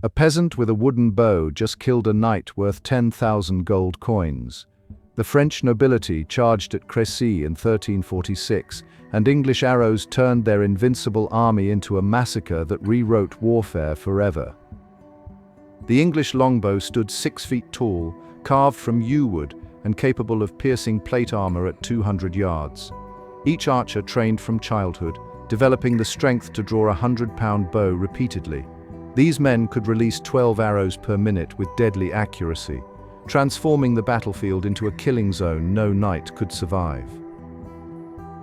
A peasant with a wooden bow just killed a knight worth 10,000 gold coins. The French nobility charged at Crécy in 1346, and English arrows turned their invincible army into a massacre that rewrote warfare forever. The English longbow stood 6 feet tall, carved from yew wood, and capable of piercing plate armor at 200 yards. Each archer trained from childhood, developing the strength to draw a 100-pound bow repeatedly. These men could release 12 arrows per minute with deadly accuracy, transforming the battlefield into a killing zone no knight could survive.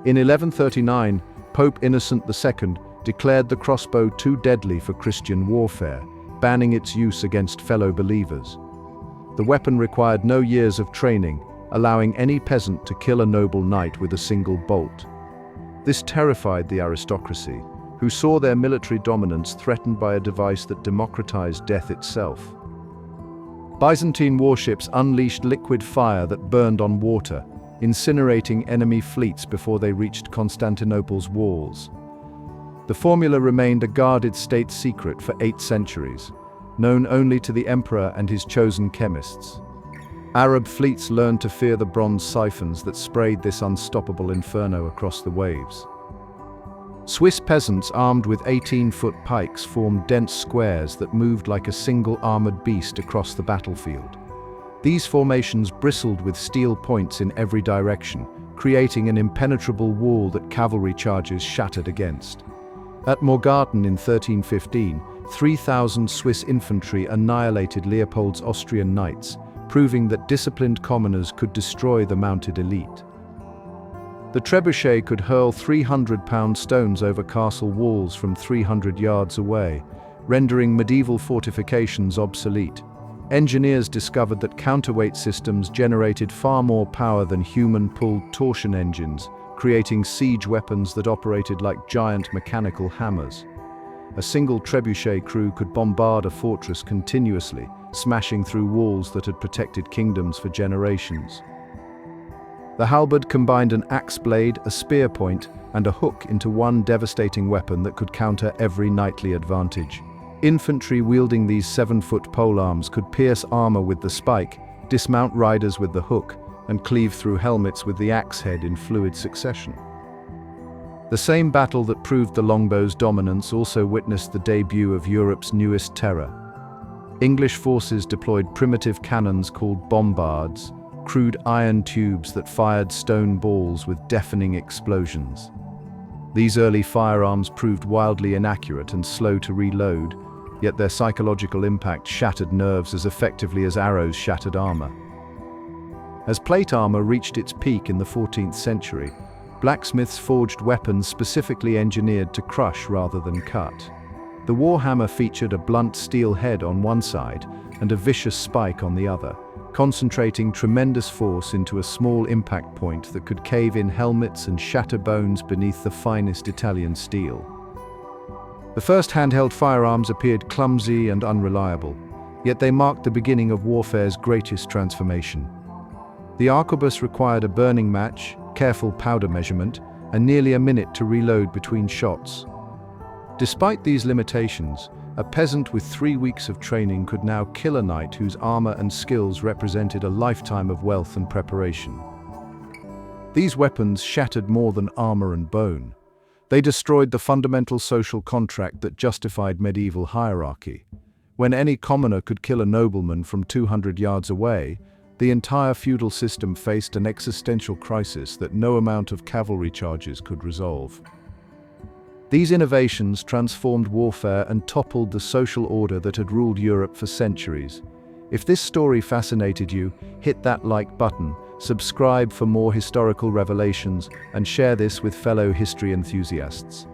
In 1139, Pope Innocent II declared the crossbow too deadly for Christian warfare, banning its use against fellow believers. The weapon required no years of training, allowing any peasant to kill a noble knight with a single bolt. This terrified the aristocracy, who saw their military dominance threatened by a device that democratized death itself. Byzantine warships unleashed liquid fire that burned on water, incinerating enemy fleets before they reached Constantinople's walls. The formula remained a guarded state secret for 8 centuries, known only to the emperor and his chosen chemists. Arab fleets learned to fear the bronze siphons that sprayed this unstoppable inferno across the waves. Swiss peasants armed with 18-foot pikes formed dense squares that moved like a single armored beast across the battlefield. These formations bristled with steel points in every direction, creating an impenetrable wall that cavalry charges shattered against. At Morgarten in 1315, 3,000 Swiss infantry annihilated Leopold's Austrian knights, proving that disciplined commoners could destroy the mounted elite. The trebuchet could hurl 300-pound stones over castle walls from 300 yards away, rendering medieval fortifications obsolete. Engineers discovered that counterweight systems generated far more power than human-pulled torsion engines, creating siege weapons that operated like giant mechanical hammers. A single trebuchet crew could bombard a fortress continuously, smashing through walls that had protected kingdoms for generations. The halberd combined an axe blade, a spear point, and a hook into one devastating weapon that could counter every knightly advantage. Infantry wielding these 7-foot polearms could pierce armor with the spike, dismount riders with the hook, and cleave through helmets with the axe head in fluid succession. The same battle that proved the longbow's dominance also witnessed the debut of Europe's newest terror. English forces deployed primitive cannons called bombards, crude iron tubes that fired stone balls with deafening explosions. These early firearms proved wildly inaccurate and slow to reload, yet their psychological impact shattered nerves as effectively as arrows shattered armor. As plate armor reached its peak in the 14th century, blacksmiths forged weapons specifically engineered to crush rather than cut. The warhammer featured a blunt steel head on one side and a vicious spike on the other, concentrating tremendous force into a small impact point that could cave in helmets and shatter bones beneath the finest Italian steel. The first handheld firearms appeared clumsy and unreliable, yet they marked the beginning of warfare's greatest transformation. The arquebus required a burning match, careful powder measurement, and nearly a minute to reload between shots. Despite these limitations, a peasant with 3 weeks of training could now kill a knight whose armor and skills represented a lifetime of wealth and preparation. These weapons shattered more than armor and bone. They destroyed the fundamental social contract that justified medieval hierarchy. When any commoner could kill a nobleman from 200 yards away, the entire feudal system faced an existential crisis that no amount of cavalry charges could resolve. These innovations transformed warfare and toppled the social order that had ruled Europe for centuries. If this story fascinated you, hit that like button, subscribe for more historical revelations, and share this with fellow history enthusiasts.